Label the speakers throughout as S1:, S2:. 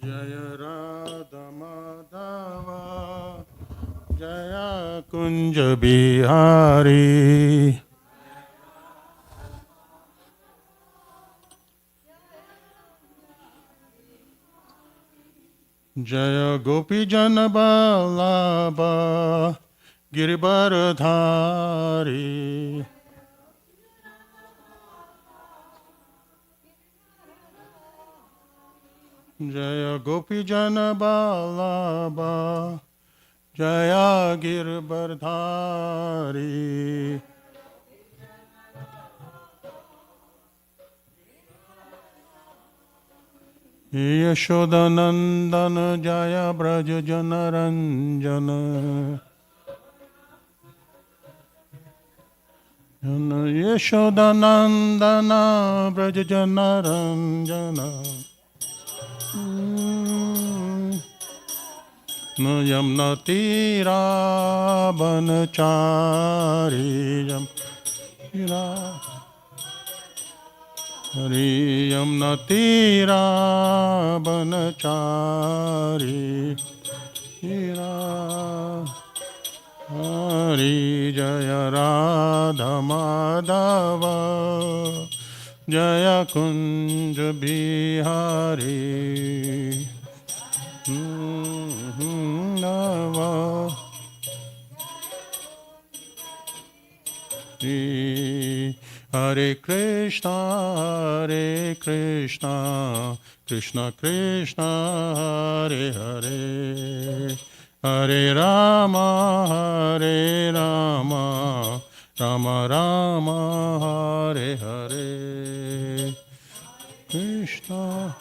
S1: Jaya Radha Madhava Jaya Kunja Bihari Jaya Gopi Jana Vallabha Giribharadhari Jaya Gopi Jana Vallabha Jaya Giribharadhari Yashodanandana Jaya Braja Janaranjana Yashodanandana Braja Janaranjana Yamna Tira Banachari Hari Yamna Tira Banachari Hari Jaya Radha Madhava Jaya Kunja Bihari Nava Hare Krishna, Krishna Krishna, Hare Hare, Hare Rama, Rama Rama, Hare Hare, Krishna.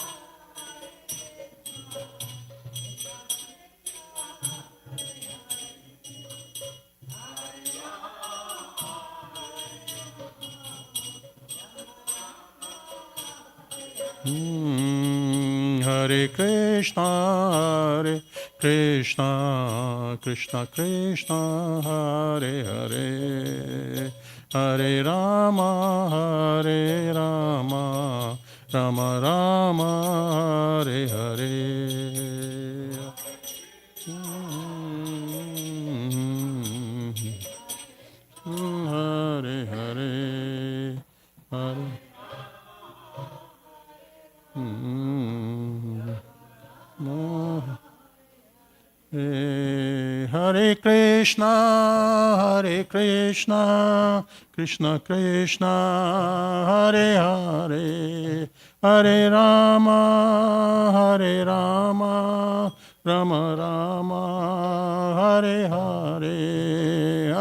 S1: Hare Krishna, Krishna Krishna, Hare Hare, Hare Rama, Rama Rama, Hare Hare. Hare Hare, Hare. Hare Krishna, Krishna Krishna, Hare Hare, Hare Rama, Rama Rama, Hare Hare,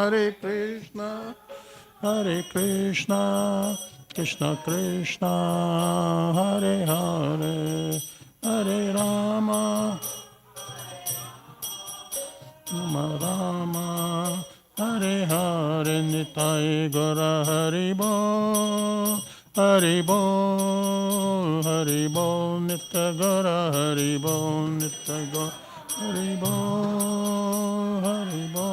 S1: Hare Krishna, Krishna Krishna, Hare Hare, Hare Rama, Rama, Hare Hare, Nitai Gora Haribo, Haribo, Haribo, Nitya Gora Haribo, Nitya Gora Haribo, Haribo,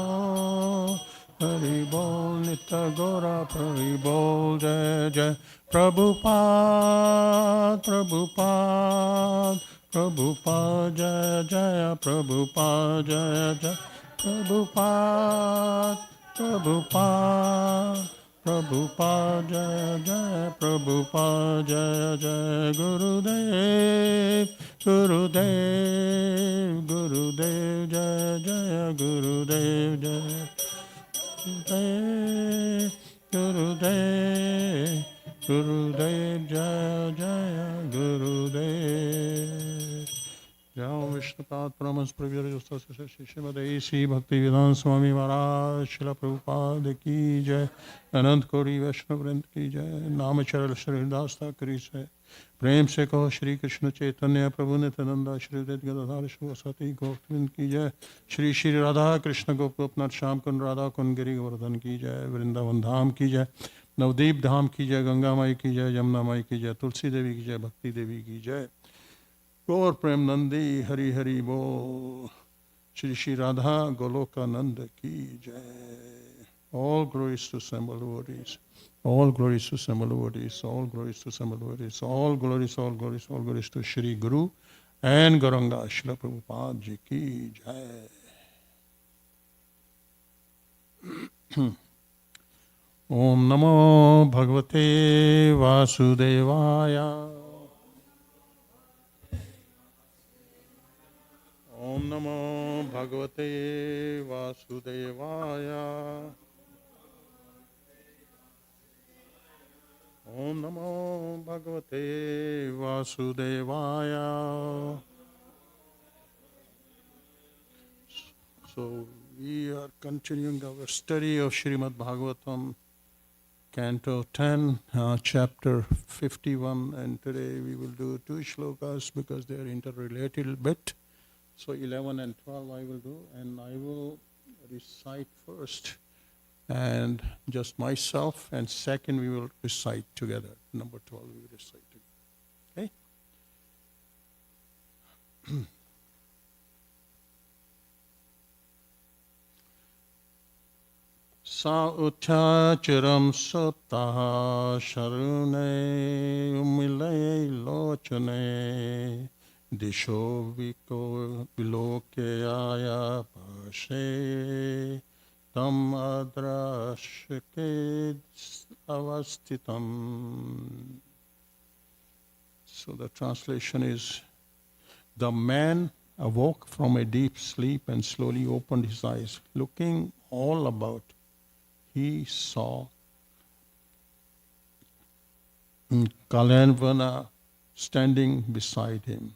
S1: Haribo, Nitya Gora Haribo, Jai Jai, Prabhupada, Prabhupada, Prabhupada, Jaya Jaya, Prabhupada, Jaya Jaya, Prabhupada, Prabhupada, Prabhupada, Jaya Jaya, Prabhupada, Jaya Jaya, Gurudev, Gurudev, Gurudev, Jaya Jaya, Gurudev, Jaya Gurudev, Gurudev, Jaya Jaya, Gurudev. Jai Vishnupad Brahmas Pravyarjasta Shrimade Sri Bhaktivedanta Swami Maharaj Srila Prabhupada Ki Jai Anant Kori Vaishnav Vrind Ki Jai Namacharal Shri Hridas Thakuri Se प्रेम से कहो श्री कृष्ण चैतन्य प्रभु नित्यानंद श्री अद्वैत गदाधर शिवसती गोविंद की जय श्री श्री राधा कृष्ण गोपनाथ श्याम कुंड राधा कुंड गिरि गोवर्धन की जय वृंदावन धाम की जय नवदीप धाम की जय गंगा माई की जय यमुना माई की जय तुलसी देवी की जय भक्ति देवी की जय गौर प्रेम नंदी हरि हरि बोल श्री श्री राधा गोलोका नंद की जय. All glories to Sambal devotees. All glories to Sambal devotees. All glories to Sambal devotees. All glories to Shri Guru and Gauranga Srila Prabhupada Ji ki Jai. Om Namo Bhagavate Vasudevaya. Om Namo Bhagavate Vasudevaya. Om Namo Bhagavate Vasudevaya. So we are continuing our study of Srimad Bhagavatam, Canto 10, Chapter 51, and today we will do two shlokas because they are interrelated a bit. So 11 and 12 I will do, and I will recite first, and just myself, and second we will recite together. Number 12 we will recite together. Okay? Sa uchacharam sutta sharune umile lochane disho viko vilokeyaya pashe tam adrashke avastitam. So the translation is, the man awoke from a deep sleep and slowly opened his eyes. Looking all about, he saw Kalyavana standing beside him.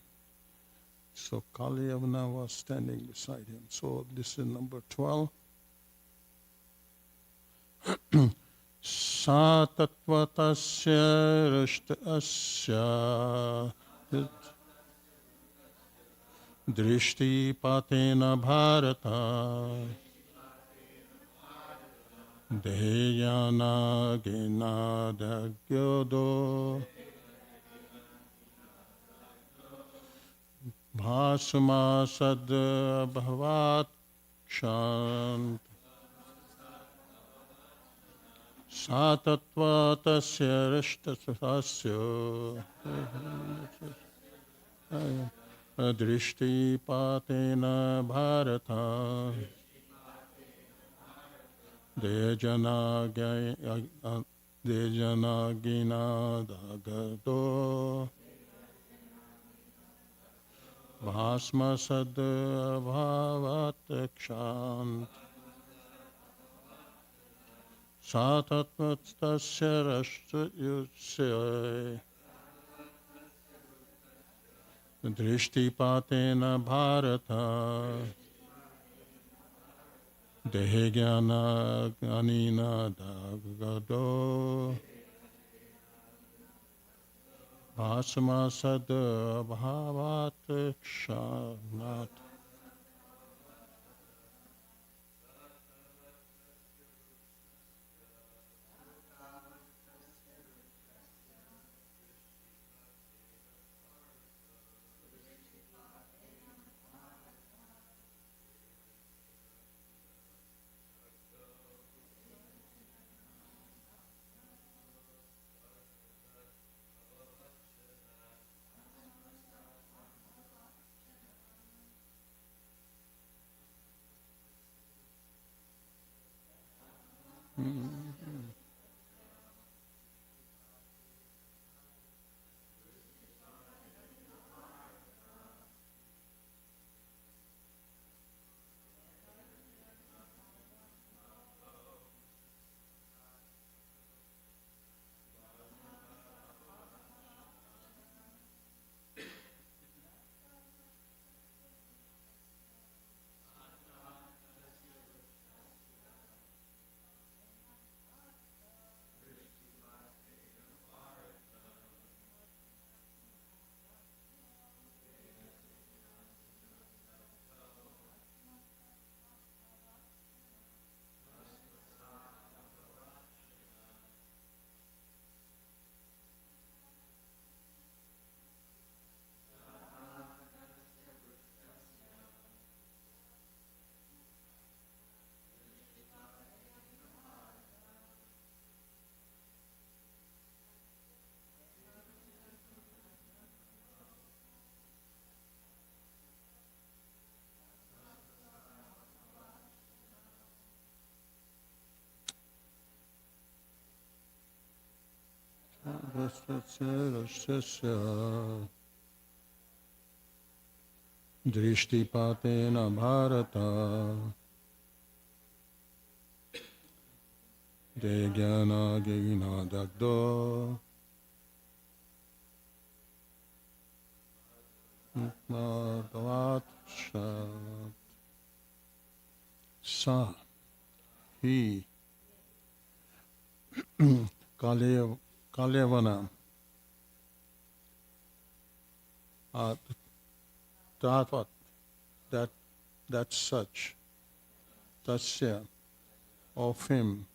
S1: So Kalyavana was standing beside him. So this is number 12. Sa tattvatasya rishtasya drishti patena bharata Deyana Ginada Gyodo Bhasma Sad Bhavat Shant Satatva Tasya Rishtasasya Drishti Patena Bharata Dejana Gina Dagado Bhasma Sad Bhavat Kshant Satatvatasya Rashtasya Drishti Patena Bharata Dehyana Ganina Dagado Bhasma Sad Bhavat Kshanat. Vastasya Drishtipatena Bharata Degyana Gina Dagdo Madhavat Shat Sa He Kalyavana Tavat that such Tasya of him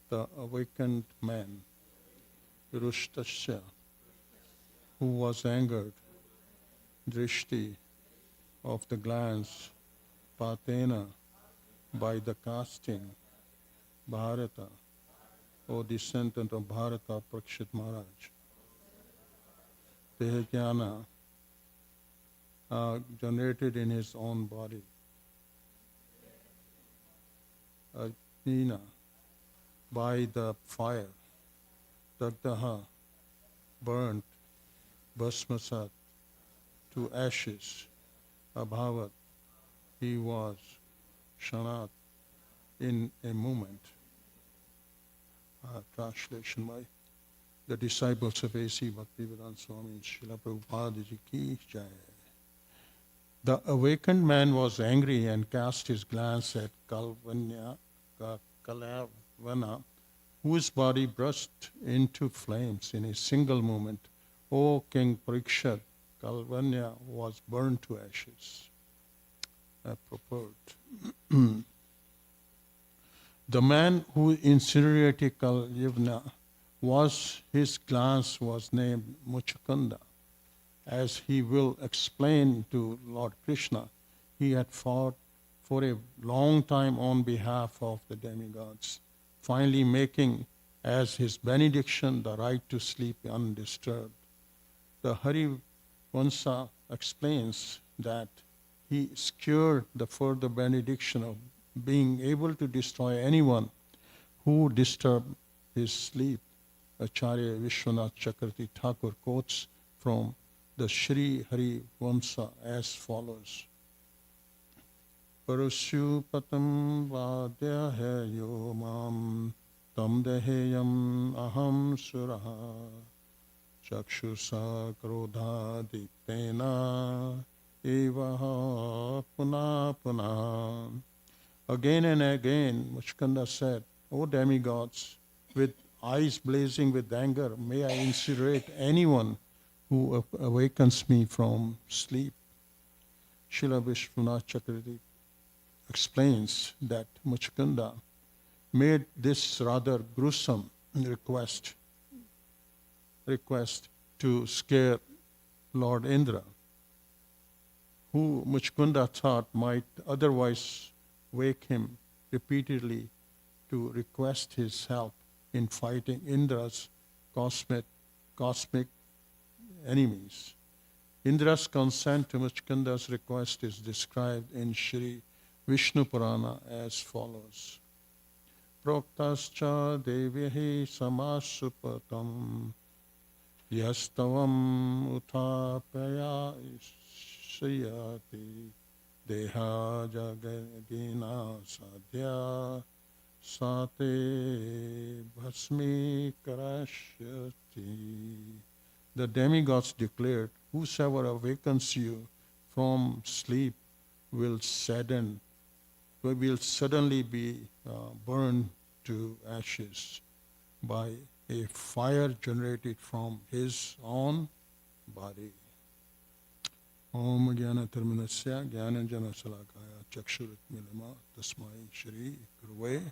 S1: the awakened man Rushtasya who was angered Drishti of the glance Patena by the casting Bharata O descendant of Bharata Prakshit Maharaj Tehjnana generated in his own body. Ajnana, by the fire, Dagdaha, burnt, Bhasmasat, to ashes, Abhavat, he was, Shanat, in a moment. Translation by the disciples of A.C. Bhaktivedanta Swami Srila Prabhupada Ji ki Jai. The awakened man was angry and cast his glance at Kalyavana, whose body burst into flames in a single moment. O King Parikshit, Kalyavana was burned to ashes. Purport. The man who incinerated Kalyavana his glance was named Muchukunda. As he will explain to Lord Krishna, he had fought for a long time on behalf of the demigods, finally making as his benediction the right to sleep undisturbed. The Hari Vansa explains that he secured the further benediction of being able to destroy anyone who disturbed his sleep. Acharya Vishwanath Chakravarti Thakur quotes from the Shri Hari Vamsa as follows. Parashupatam vadya hai yo mam tam deheyam aham suraha chakshusa krodha diktena evaha puna puna. Again and again, Muchukunda said, O demigods, with eyes blazing with anger, may I incinerate anyone who awakens me from sleep. Srila Vishwanath Chakravarti explains that Muchukunda made this rather gruesome request to scare Lord Indra, who Muchukunda thought might otherwise wake him repeatedly to request his help in fighting Indra's cosmic enemies. Indra's consent to Muchukunda's request is described in Shri Vishnu Purana as follows. Proktascha devyahi samasupatam yastavam utapaya siyati deha jagadina sadhya sate bhasmi karashyati. The demigods declared, whosoever awakens you from sleep will suddenly be burned to ashes by a fire generated from his own body. Om Jnana Terminasya Jnana Jana Salakaya Chakshurat Milama Tasmai Shri Gurve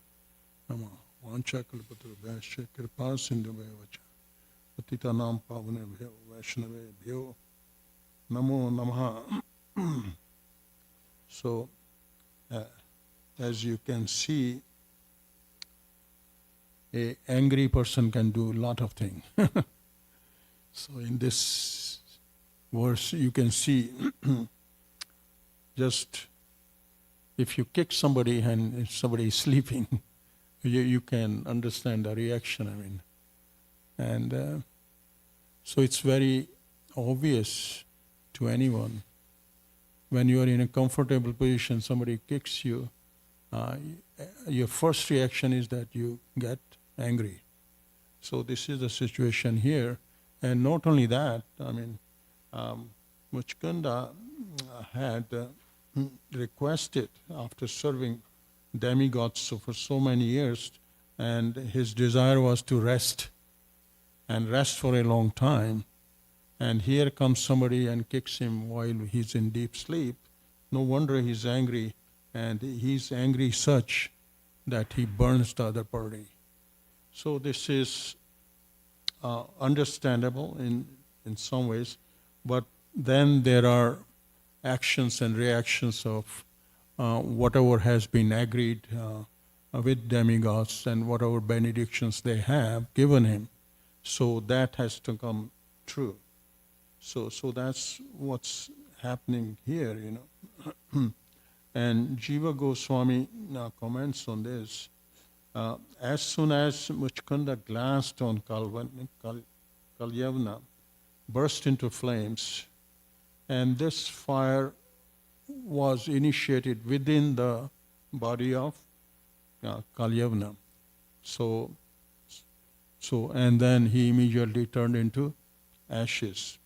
S1: Nama Vancha Kalpatra Vyasya Kripa Sindhu Vacha Patita Nam Pavane Bhyo Vaishnave Bhyo Namo Namaha. So, as you can see, an angry person can do a lot of things. So in this verse, you can see just if you kick somebody and if somebody is sleeping, you can understand the reaction. And so it's very obvious to anyone. When you are in a comfortable position, somebody kicks you, your first reaction is that you get angry. So this is the situation here. And not only that, I mean, Muchkanda had requested, after serving demigods for so many years, and his desire was to rest, and rest for a long time. And here comes somebody and kicks him while he's in deep sleep. No wonder he's angry, and he's angry such that he burns the other party. So this is understandable in some ways, but then there are actions and reactions of whatever has been agreed with demigods and whatever benedictions they have given him. So that has to come true. So that's what's happening here, you know. And Jiva Goswami comments on this. As soon as Muchkanda glanced on Kalyavana, burst into flames, and this fire was initiated within the body of Kalyavana. So, and then he immediately turned into ashes.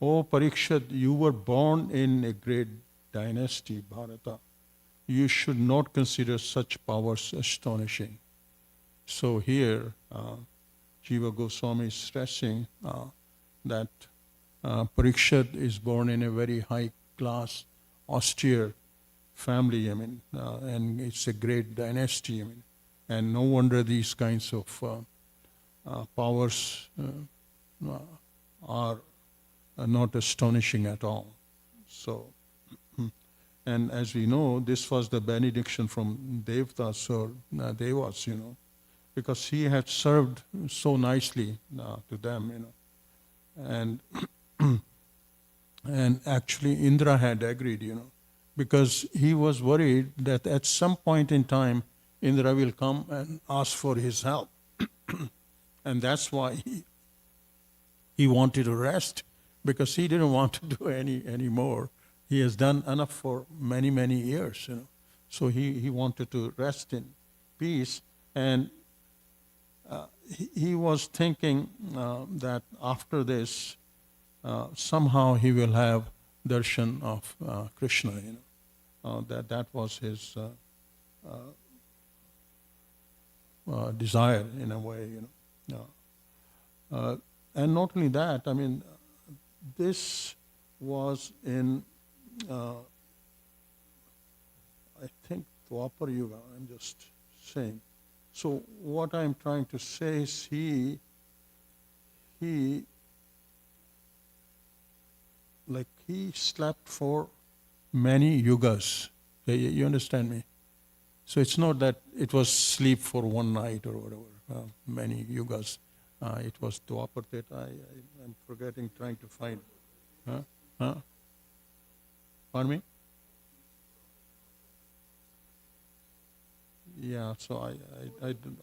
S1: Oh Parikshit, you were born in a great dynasty, Bharata. You should not consider such powers astonishing. So here, Jiva Goswami is stressing that Parikshit is born in a very high class, austere family, I mean, and it's a great dynasty, I mean, and no wonder these kinds of powers are not astonishing at all. So, and as we know, this was the benediction from Devtas or Devas, you know, because he had served so nicely to them, you know, and actually Indra had agreed, you know, because he was worried that at some point in time Indra will come and ask for his help, and that's why he wanted to rest, because he didn't want to do any more. He has done enough for many, many years, you know. So he wanted to rest in peace, and he was thinking that after this, somehow he will have darshan of Krishna, you know. That was his desire in a way, you know. And not only that, I mean, this was in, I think, Dwapar Yuga, I'm just saying. So what I'm trying to say is he slept for many yugas. You understand me? So it's not that it was sleep for one night or whatever, many yugas. It was Dwapar Treta. I'm forgetting, trying to find. Pardon me? Yeah, so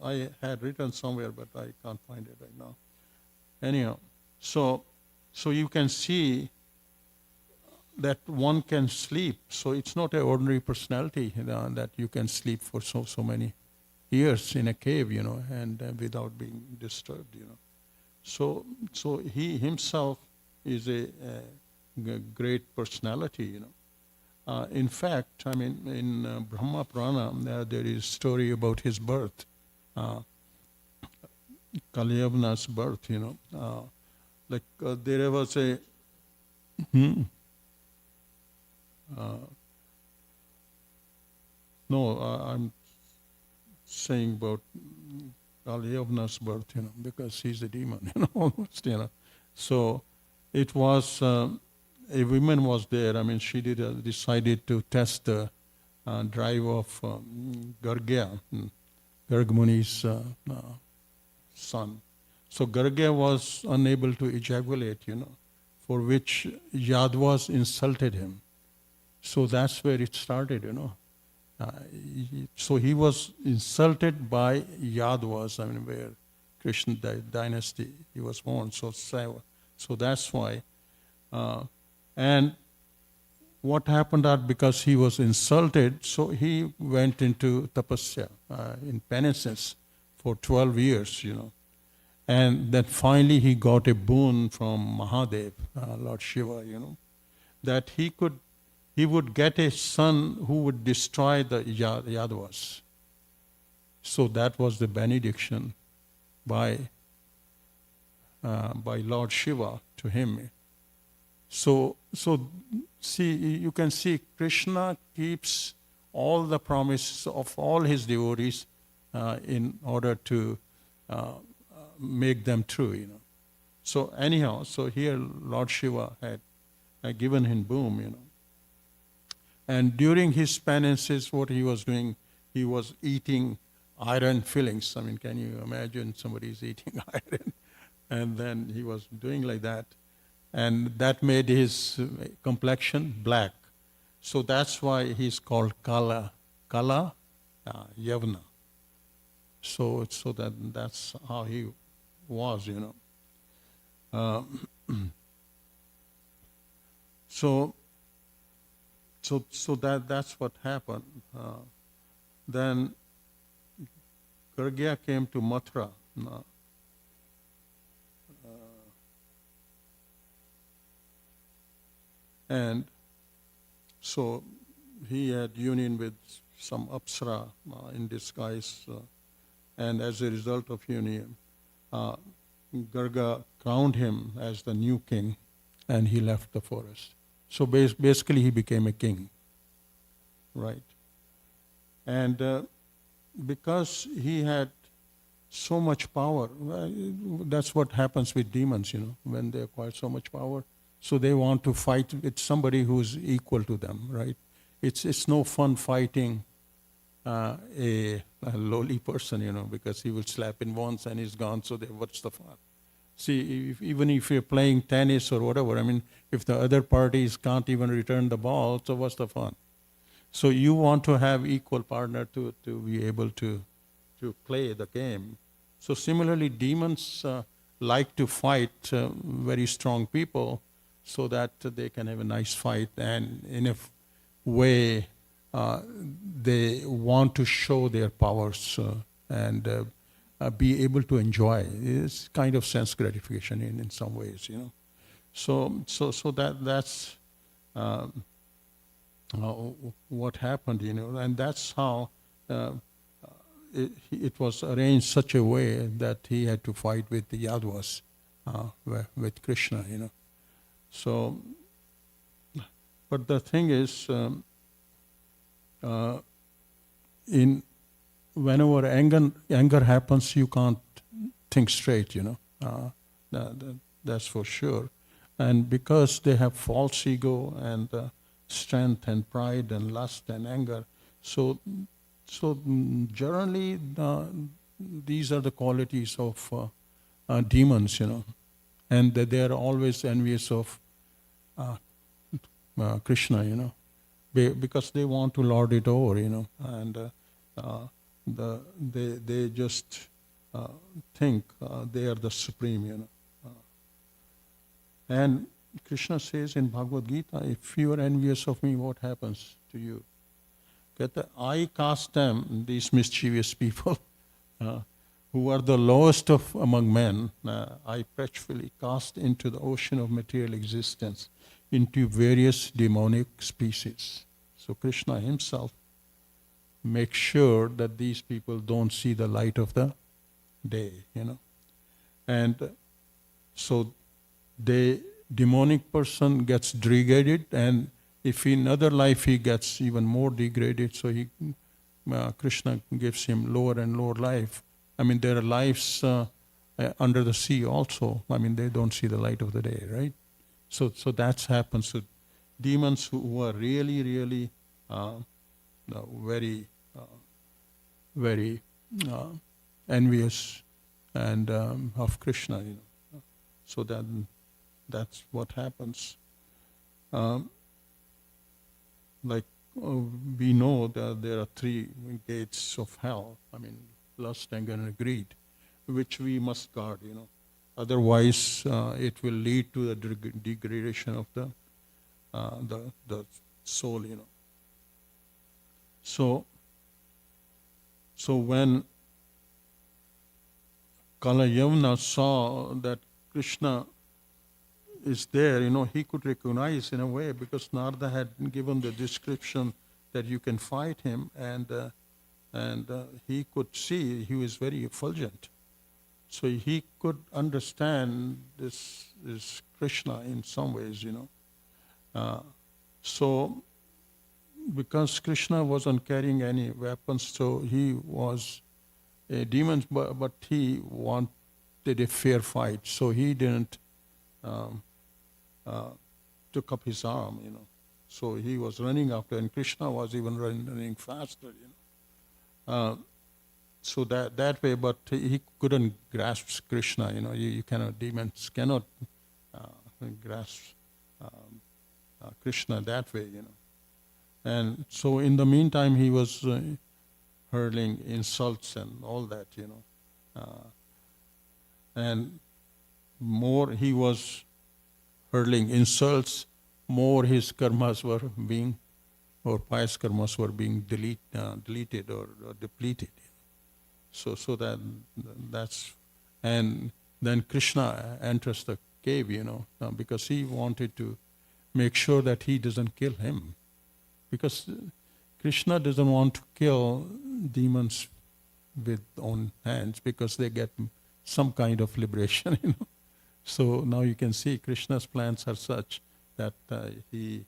S1: I had written somewhere, but I can't find it right now. Anyhow, so you can see that one can sleep. So it's not an ordinary personality that you can sleep for so many years in a cave, you know, and without being disturbed, you know. So he himself is a great personality, you know. In fact, I mean, in Brahma Purana, there is a story about his birth, Kalyavana's birth, you know. There was a... I'm saying about Kalyavana's birth, you know, because he's a demon, you know, almost, you know. So it was, a woman was there. I mean, she decided to test the drive of Gargya, Garg Muni's son. So Gargya was unable to ejaculate, you know, for which Yadavas insulted him. So that's where it started, you know. So he was insulted by Yadavas, I mean, where Krishna dynasty he was born. So that's why. And what happened that because he was insulted, so he went into tapasya, in penitence for 12 years, And then finally he got a boon from Mahadev, Lord Shiva, that he would get a son who would destroy the Yadavas. So that was the benediction by Lord Shiva to him. So see, you can see Krishna keeps all the promises of all his devotees in order to make them true, So anyhow, so here Lord Shiva had given him boom, And during his penances, what he was doing, he was eating iron fillings. I mean, can you imagine somebody is eating iron? And then he was doing like that. And that made his complexion black. So that's why he's called Kala Yavana. So that's how he was, So that's what happened. Then Gargya came to Mathura. And so he had union with some Apsara in disguise. And as a result of union, Garga crowned him as the new king, and he left the forest. So basically he became a king, right? And because he had so much power, that's what happens with demons, when they acquire so much power. So they want to fight with somebody who's equal to them, right? It's no fun fighting a lowly person, because he will slap in once and he's gone, so what's the fun? See, even if you're playing tennis or whatever, I mean, if the other parties can't even return the ball, so what's the fun? So you want to have equal partner to be able to play the game. So similarly, demons like to fight very strong people so that they can have a nice fight, and in a way they want to show their powers and be able to enjoy. It's kind of sense gratification in some ways, So that's what happened, and that's how it was arranged such a way that he had to fight with the Yadavas, with Krishna, So, but the thing is, whenever anger happens, you can't think straight, that's for sure. And because they have false ego and strength and pride and lust and anger, so generally these are the qualities of demons, and they are always envious of Krishna, because they want to lord it over, and they just think they are the supreme, And Krishna says in Bhagavad Gita, if you are envious of me, what happens to you? I cast them, these mischievous people, who are the lowest of among men, I perpetually cast into the ocean of material existence, into various demonic species. So Krishna himself makes sure that these people don't see the light of the day, And so the demonic person gets degraded, and if in another life he gets even more degraded, so Krishna gives him lower and lower life. I mean, there are lives under the sea also. I mean, they don't see the light of the day, right? So that's happened. So demons who are really, really very, very envious and of Krishna, So that's what happens. We know that there are 3 gates of hell. I mean, lust, anger, and greed. which we must guard, Otherwise, it will lead to the degradation of the soul, So when Kalayavana saw that Krishna is there, he could recognize in a way, because Narada had given the description that you can fight him, and he could see he was very effulgent. So he could understand this Krishna in some ways, So because Krishna wasn't carrying any weapons, so he was a demon, but he wanted a fair fight. So he didn't took up his arm, So he was running after, and Krishna was even running faster, So that way, but he couldn't grasp Krishna, You cannot, demons cannot grasp Krishna that way, And so in the meantime, he was hurling insults and all that, And more he was hurling insults, more his karmas were being, or pious karmas were being deleted or depleted. So that's, and then Krishna enters the cave, because he wanted to make sure that he doesn't kill him. Because Krishna doesn't want to kill demons with own hands, because they get some kind of liberation, So now you can see Krishna's plans are such that he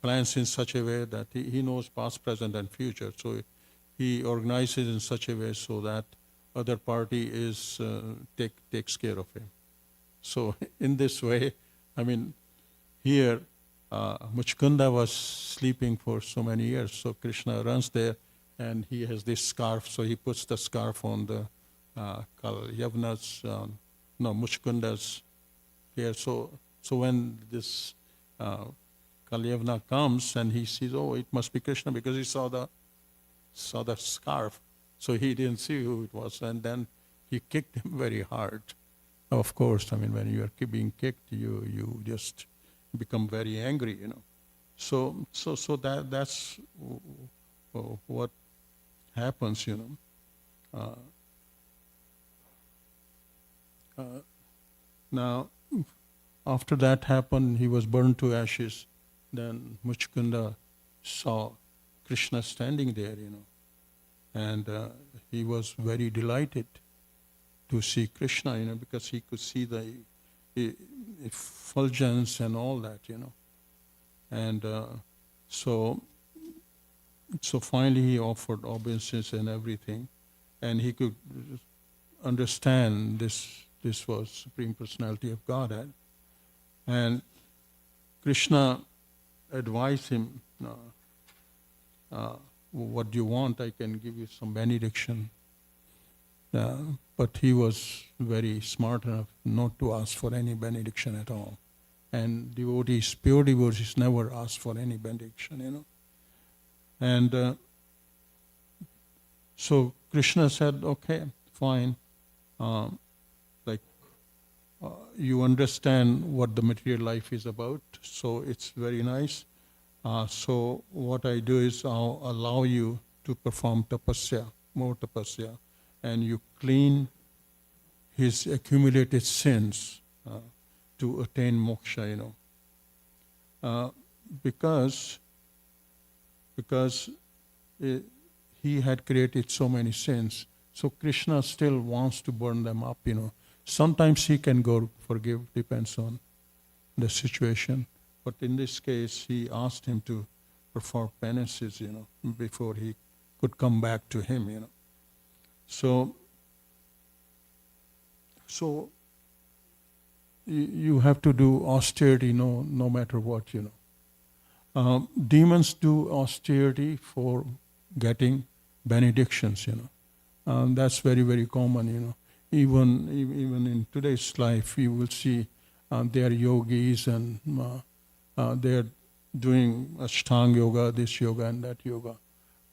S1: plans in such a way that he knows past, present, and future. So he organizes in such a way so that other party takes care of him. So in this way, here Muchkunda was sleeping for so many years. So Krishna runs there, and he has this scarf. So he puts the scarf on the Kalyavana's, Muchkunda's hair. So when this Kalyavana comes and he sees, oh, it must be Krishna, because he saw the scarf. So he didn't see who it was, and then he kicked him very hard. Of course, when you are being kicked, you just become very angry, So that's what happens, Now, after that happened, he was burned to ashes. Then Muchkunda saw Krishna standing there, and he was very delighted to see Krishna, because he could see the effulgence and all that, And so finally he offered obeisances and everything, and he could understand this was Supreme Personality of Godhead. And Krishna advised him, what do you want? I can give you some benediction. But he was very smart enough not to ask for any benediction at all. And devotees, pure devotees, never ask for any benediction, And so Krishna said, okay, fine. You understand what the material life is about, so it's very nice. So what I do is I'll allow you to perform tapasya, more tapasya, and you clean his accumulated sins to attain moksha, because he had created so many sins. So Krishna still wants to burn them up, Sometimes he can go forgive, depends on the situation. But in this case, he asked him to perform penances, before he could come back to him, So you have to do austerity, no matter what, Demons do austerity for getting benedictions, That's very, very common, Even in today's life, you will see they are yogis and they are doing Ashtanga yoga, this yoga and that yoga,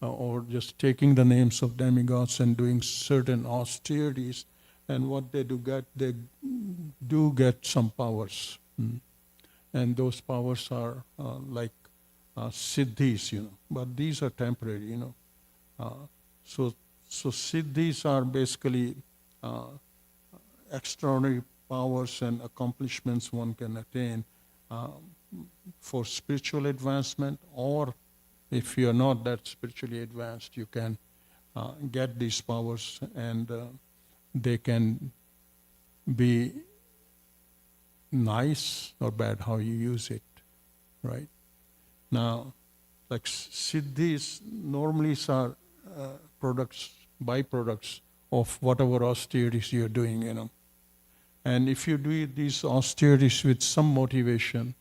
S1: or just taking the names of demigods and doing certain austerities And what they do get some powers. And those powers are like siddhis, but these are temporary, So siddhis are basically extraordinary powers and accomplishments one can attain for spiritual advancement, or if you're not that spiritually advanced, you can get these powers, and they can be nice or bad, how you use it, right? Now, like siddhis normally are byproducts of whatever austerities you're doing, And if you do these austerities with some motivation,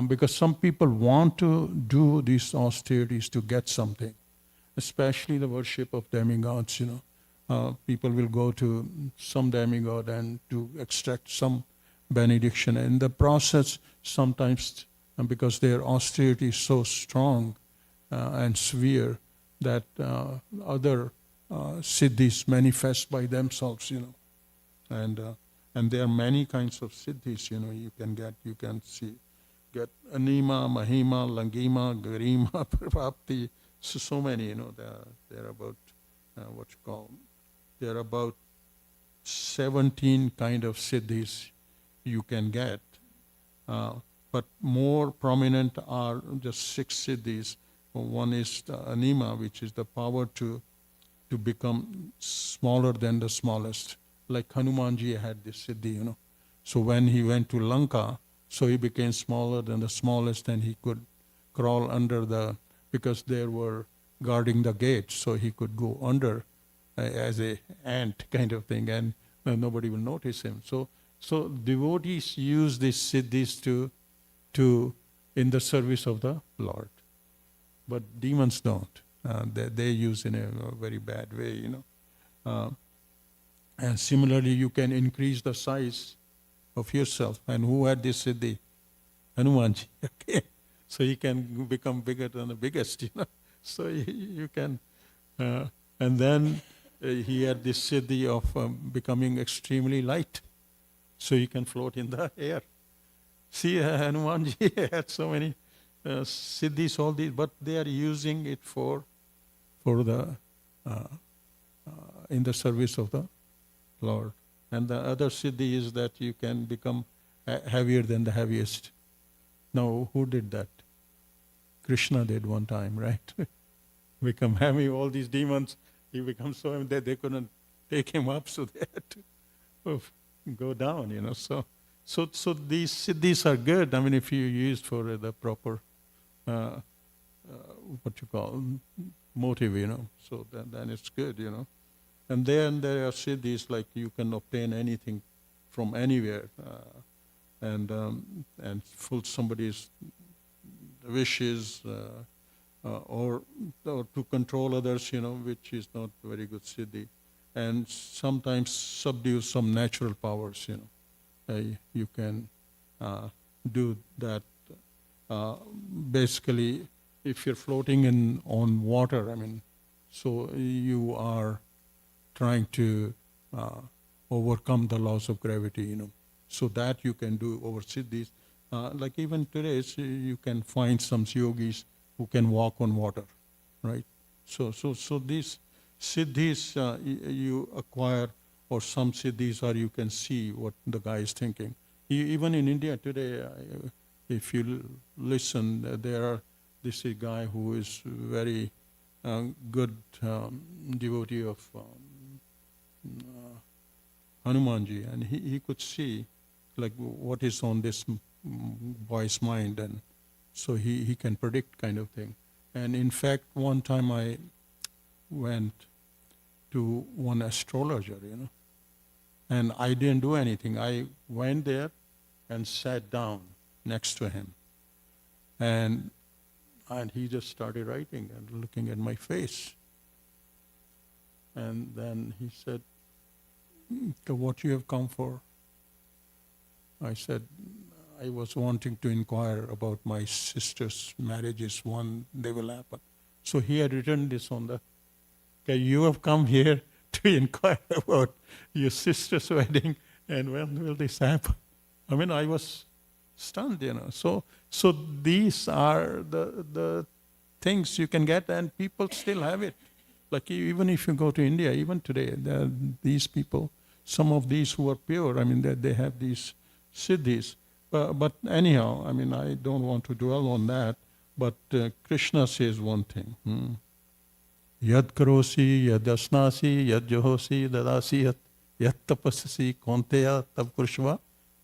S1: because some people want to do these austerities to get something, especially the worship of demigods, people will go to some demigod and to extract some benediction. In the process, sometimes, because their austerity is so strong and severe, that other siddhis manifest by themselves, And there are many kinds of siddhis, you can get. You can get anima, mahima, langima, garima, prapti. So many, there are about, there are about 17 kind of siddhis you can get. But more prominent are just 6 siddhis. One is the anima, which is the power to become smaller than the smallest. Like Hanumanji had this siddhi, So when he went to Lanka, so he became smaller than the smallest, and he could crawl under because they were guarding the gate, so he could go under as a ant kind of thing, and nobody will notice him. So devotees use these siddhis to in the service of the Lord, but demons don't. They use in a very bad way, And similarly, you can increase the size of yourself. And who had this siddhi? Hanumanji. Okay, so he can become bigger than the biggest, So you can, and then he had this siddhi of becoming extremely light, so you can float in the air. See, Hanumanji had so many siddhis, all these, but they are using it for the in the service of the Lord. And the other siddhi is that you can become heavier than the heaviest. Now, who did that? Krishna did one time, right? Become heavy, all these demons, he becomes so heavy that they couldn't take him up, so they had to go down, So these siddhis are good. I mean, if you use for the proper, motive, so then it's good, And then there are siddhis like you can obtain anything from anywhere, and fulfill somebody's wishes, or to control others, which is not very good siddhi, and sometimes subdue some natural powers, you can do that. Basically, if you're floating on water, so you are trying to overcome the laws of gravity, So that you can do over siddhis. Like even today, you can find some yogis who can walk on water, right? So these siddhis you acquire, or some siddhis, or you can see what the guy is thinking. Even in India today, if you listen, this is a guy who is very good devotee of Hanumanji, and he could see like what is on this boy's mind, and so he can predict kind of thing. And in fact, one time I went to one astrologer, and I didn't do anything. I went there and sat down next to him, and he just started writing and looking at my face. And then he said, "What you have come for?" I said, "I was wanting to inquire about my sister's marriages, one they will happen." So he had written this on you have come here to inquire about your sister's wedding and when will this happen? I mean, I was stunned, So these are the things you can get, and people still have it. Like even if you go to India, even today, there are these people, some of these who are pure, I mean, they have these siddhis. But anyhow, I mean, I don't want to dwell on that. But Krishna says one thing. Yad karosi, yad asnasi, yad johosi, dadasi, yad tapasasi, konteya, tab kurshva,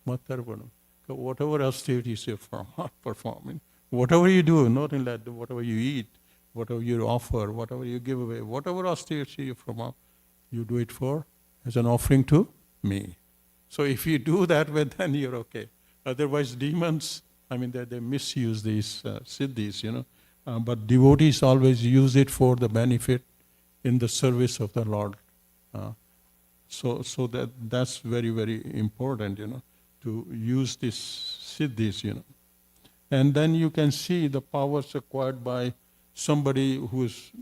S1: matarvanam. Whatever austerities you perform, whatever you do, not in that, whatever you eat, whatever you offer, whatever you give away, whatever austerity you perform, you do it as an offering to me. So if you do that way, then you're okay. Otherwise, demons, I mean, they misuse these siddhis, but devotees always use it for the benefit in the service of the Lord. So that's very, very important, to use these siddhis, And then you can see the powers acquired by somebody whose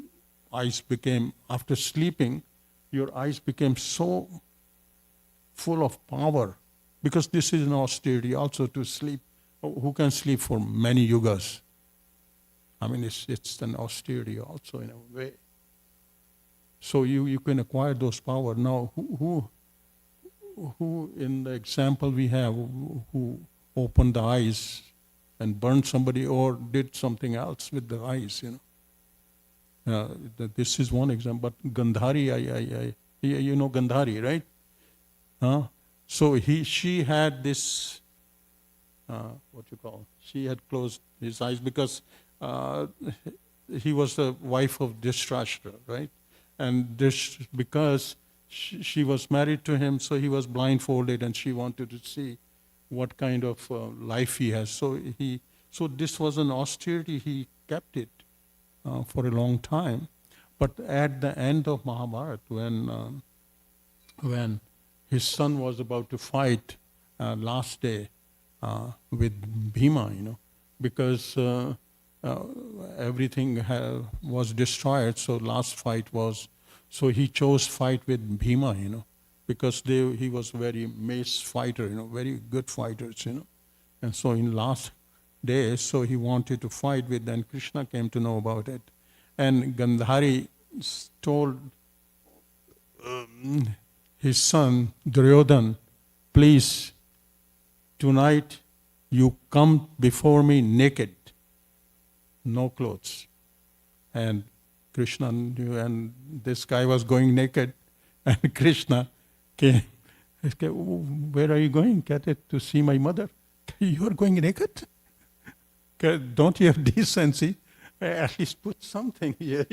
S1: eyes became, after sleeping, your eyes became so full of power, because this is an austerity also to sleep. Who can sleep for many yugas? I mean, it's an austerity also in a way. So you can acquire those power. Now, who in the example we have, who opened the eyes and burned somebody or did something else with the eyes, this is one example. But Gandhari, you know Gandhari, right? So she had this, she had closed his eyes because he was the wife of Dhritarashtra, right? And because she was married to him, so he was blindfolded, and she wanted to see what kind of life he has. So this was an austerity. He kept it for a long time. But at the end of Mahabharata, when his son was about to fight last day with Bhima, because everything was destroyed, so last fight was. So he chose fight with Bhima, because he was very mace fighter, very good fighters, And so in last days, so he wanted to fight with, and Krishna came to know about it. And Gandhari told his son Duryodhan, please, tonight you come before me naked, no clothes. And Krishna knew, and this guy was going naked, and Krishna came. He said, where are you going? To see my mother. You are going naked? Don't you have decency? At least put something here,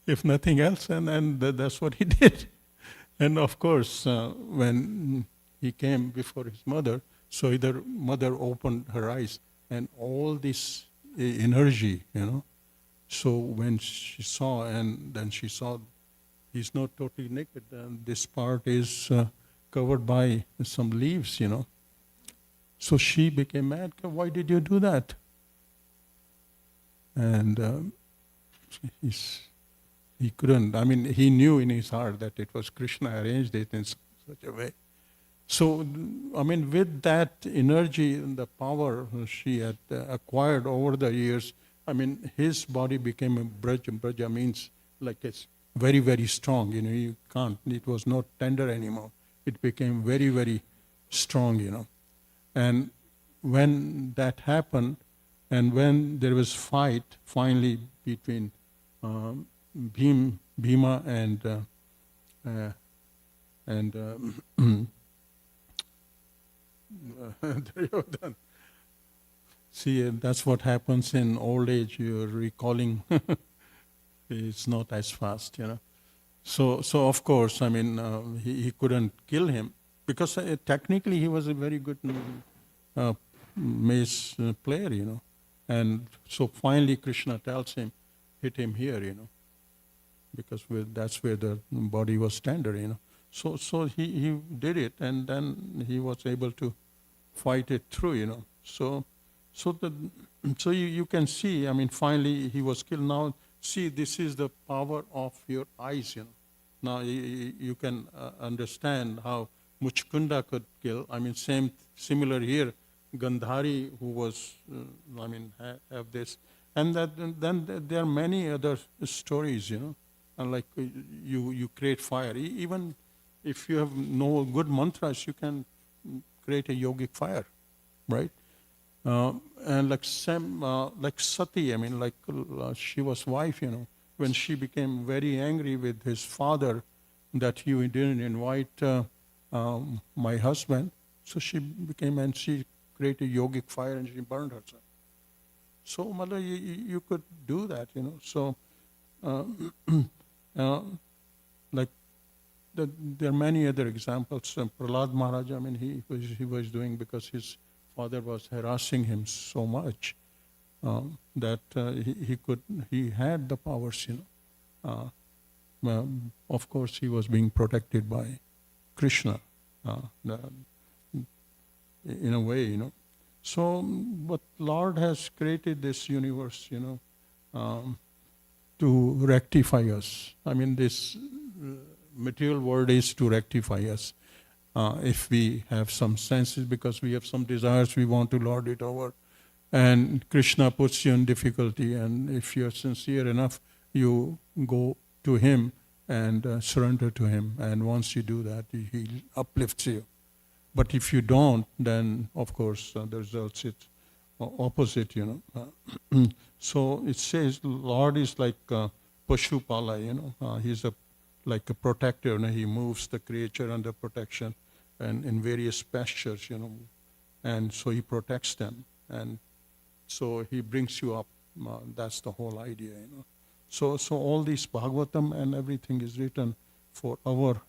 S1: if nothing else. And that's what he did. And of course, when he came before his mother, so the mother opened her eyes, and all this energy, So when she saw, and then she saw he's not totally naked, and this part is covered by some leaves, So she became mad. Why did you do that? And he couldn't. I mean, he knew in his heart that it was Krishna arranged it in such a way. So, I mean, with that energy and the power she had acquired over the years, I mean, his body became a braja. Braja means like it's very, very strong. You can't. It was not tender anymore. It became very, very strong. And when that happened, and when there was fight finally between Bhima and Duryodhan. See, that's what happens in old age. You're recalling. It's not as fast, So of course, I mean, he couldn't kill him because technically he was a very good mace player, And so finally Krishna tells him, hit him here, because that's where the body was tender, So he did it, and then he was able to fight it through, So you can see, I mean, finally he was killed. Now, see, this is the power of your eyes, Now you can understand how Muchkunda could kill. I mean, similar here, Gandhari, who was, have this. And then there are many other stories, and like you create fire. Even if you have no good mantras, you can create a yogic fire, right? And like like Sati, she was wife, when she became very angry with his father that you didn't invite my husband, so she became, and she created a yogic fire and she burned herself. So, Mother, you could do that, So, like, there are many other examples. Prahlad Maharaj, he was doing because his father was harassing him so much that he had the powers, of course, he was being protected by Krishna, in a way, So, but Lord has created this universe, to rectify us. This material world is to rectify us. If we have some senses, because we have some desires, we want to lord it over. And Krishna puts you in difficulty, and if you're sincere enough, you go to him and surrender to him. And once you do that, he uplifts you. But if you don't, then of course the results it's opposite, So it says Lord is like Pashupala, he's like a protector, he moves the creature under protection and in various pastures, and so he protects them, and so he brings you up. That's the whole idea, So all this Bhagavatam and everything is written for our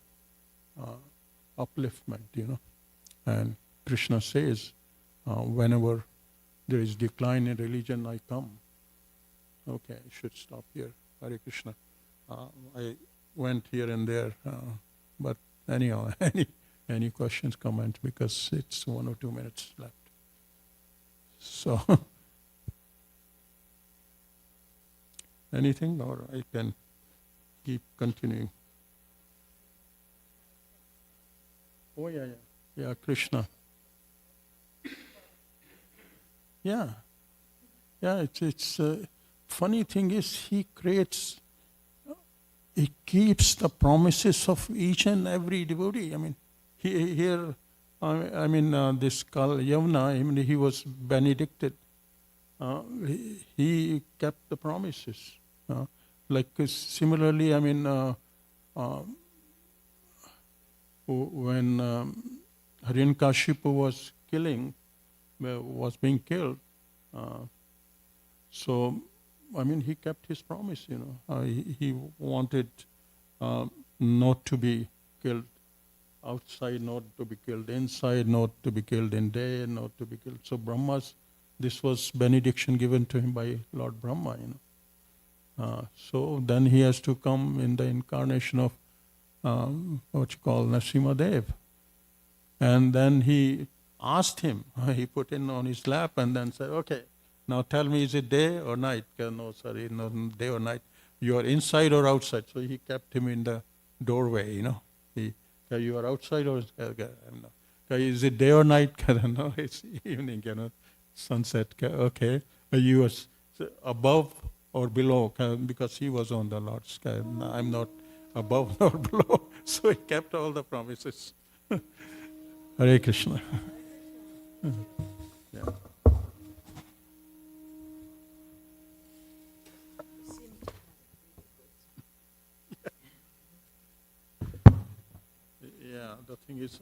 S1: upliftment, And Krishna says, whenever there is decline in religion, I come. Okay, I should stop here. Hare Krishna. I went here and there, but anyhow, any questions, comments, because it's 1 or 2 minutes left. So, anything, or I can keep continuing. Oh yeah, Krishna. Yeah, it's funny thing is he keeps the promises of each and every devotee. This Kal Yavana, he was benedicted. He kept the promises. Similarly, when Hiranyakashipu was being killed, he kept his promise, he wanted not to be killed outside, not to be killed inside, not to be killed in day, not to be killed. So this was benediction given to him by Lord Brahma, So then he has to come in the incarnation of Narasimhadev. And then he asked him, he put in on his lap and then said, okay, now tell me, is it day or night? No, sorry, no day or night. You are inside or outside? So he kept him in the doorway, you are outside or is it day or night? No, it's evening, sunset. Okay, you are above or below? Because he was on the Lord's sky. I'm not above nor below. So he kept all the promises. Hare Krishna. Yeah. Yeah, the thing is,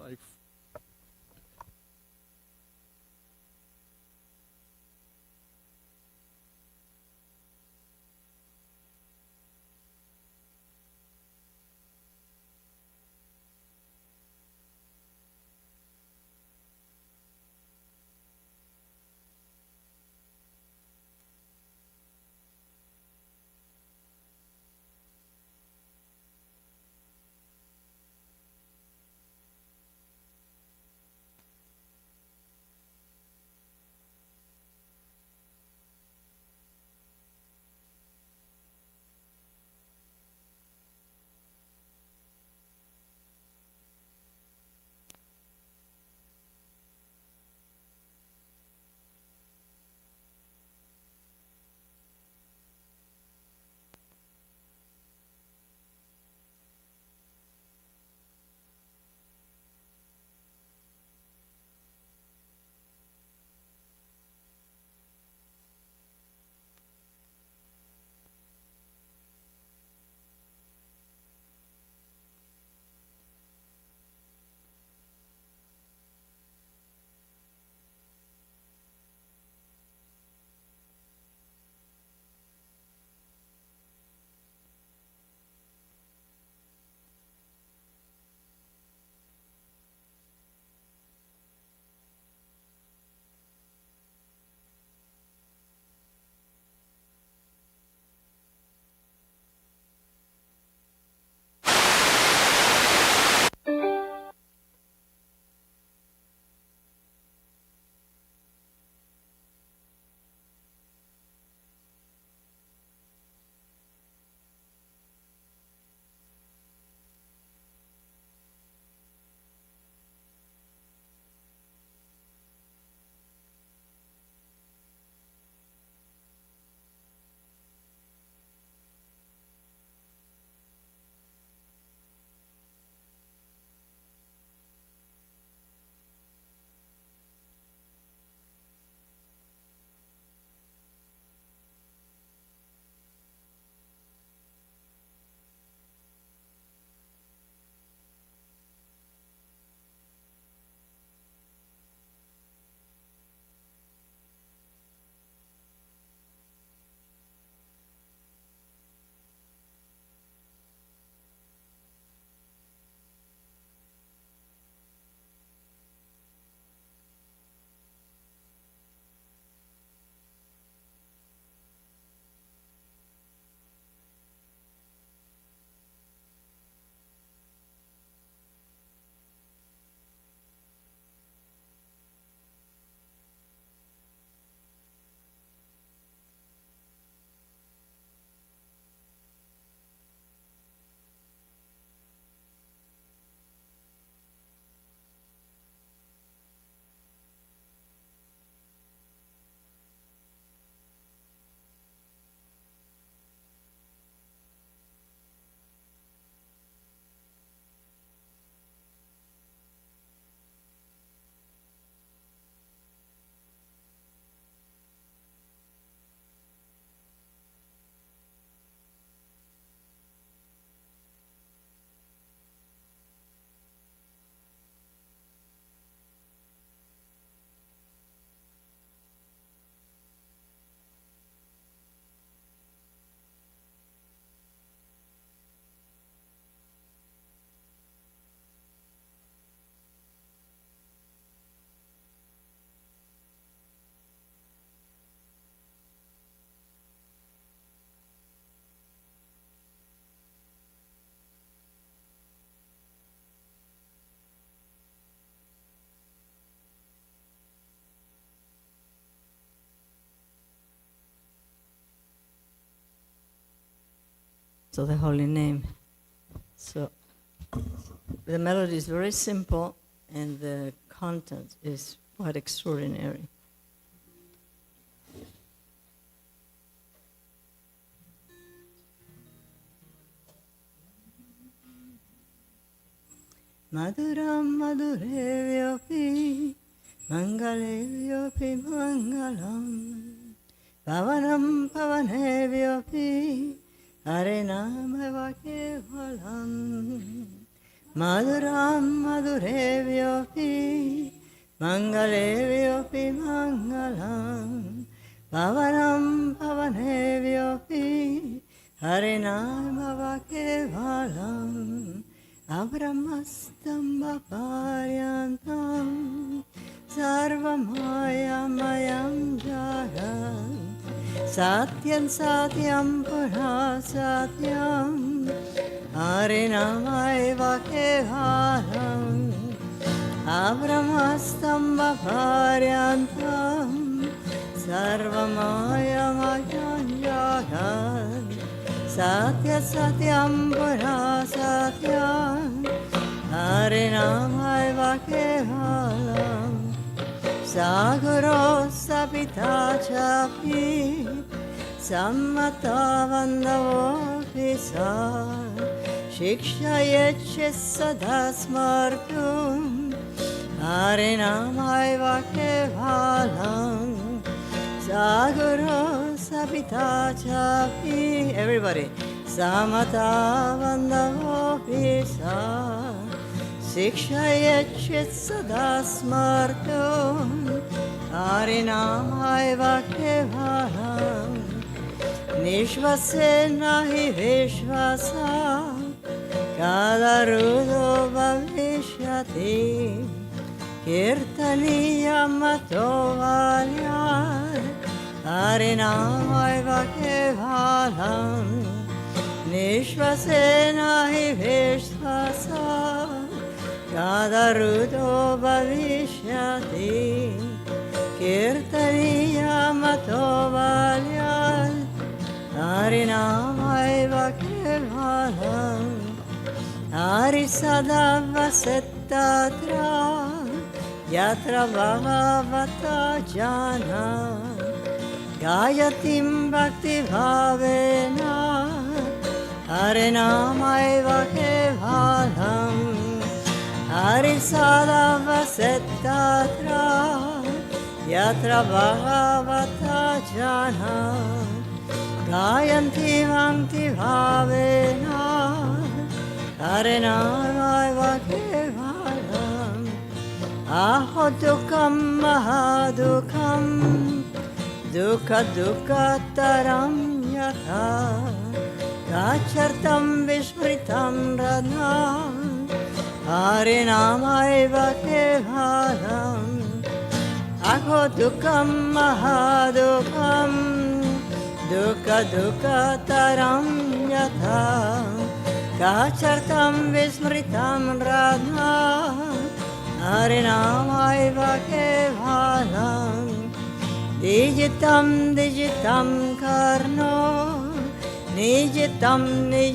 S2: to the holy name. So the melody is very simple and the content is quite extraordinary. Maduram madurevyopi mangalevyopi mangalam pavanam pavanevyopi harinameva kevalam maduram madurevyopi mangalevyopi mangalam pavanam pavanevyopi harinameva kevalam Abramastam Bhaparyantam Sarvamayam Jagat Satyam Satyam Pura Satyam Harinamaiva Kevalam Abramastam Bhaparyantam Sarvamayam Jagat Satya Satyam Pura Satyam Harinamaiva Kevalam Saguro Sapita Chapi Sammata Vandavo Pisa Shikshayetche Sada Smartum Harinamaiva Kevalam Saguro Sapita Chapi everybody Samata Vandavo Pisa Shikshayetchit Sada Smartum Harinamaiva Kevalam Nishvasena hi Vishvasa Kalarudo Bhavishyati Kirtaniyam Matovalyar Harinamaiva Kevalam Nishvasena hi Vishvasa Kadarudo Bhavishyati Kirtaniyam Matovalyar Harinamaiva Kevalam Harisada Vasettatra Yatra Bhavavata Jana Gayatim Bhakti Bhavena Harinamaiva Kevalam Harisada Vasettatra Yatra Bhavavata Jana Gayanti Bhakti Bhavena Harinamaiva Kevalam Aho Dukam Mahadukam Dukha Dukha Taram Yatha Gachartam Vishmritam Radha Harinamaiva Kevalam Aho Dukam Mahadukam Dukha Dukha Taram Yatha Gachartam Vishmritam Radha Harinamaiva Kevalam Digitam Digitam Karno Nijitam